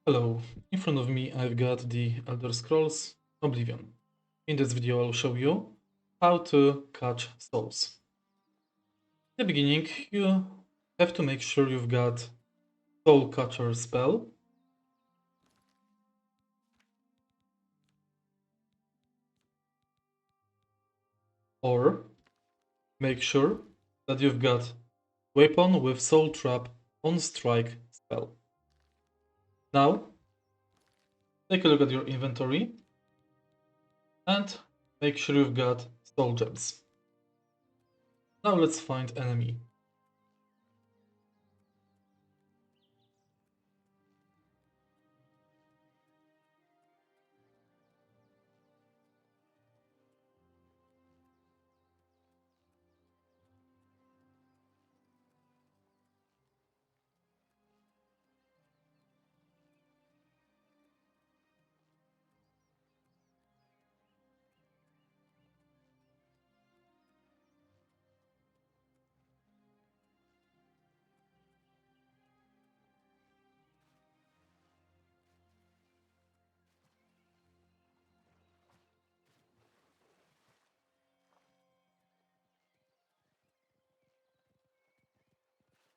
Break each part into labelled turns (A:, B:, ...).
A: Hello, in front of me I've got the Elder Scrolls Oblivion. In this video I'll show you how to catch souls. In the beginning you have to make sure you've got Soul Catcher spell. Or make sure that you've got Weapon with Soul Trap on Strike spell. Now take a look at your inventory and make sure you've got Soul Gems. Now let's find enemy.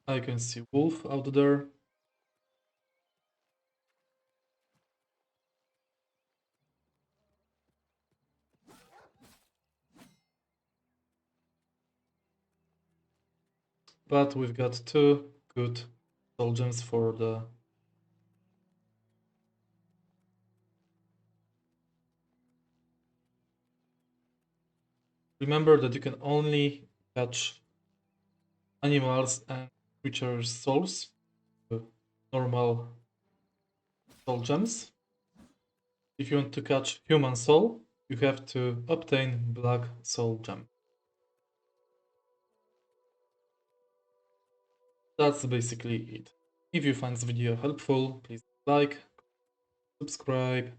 A: I can see Wolf out there. But we've got two good soul gems for the remember that you can only catch animals and creatures souls with normal soul gems. If you want to catch human soul, you have to obtain black soul gem. That's basically it. If you find this video helpful, please like, subscribe,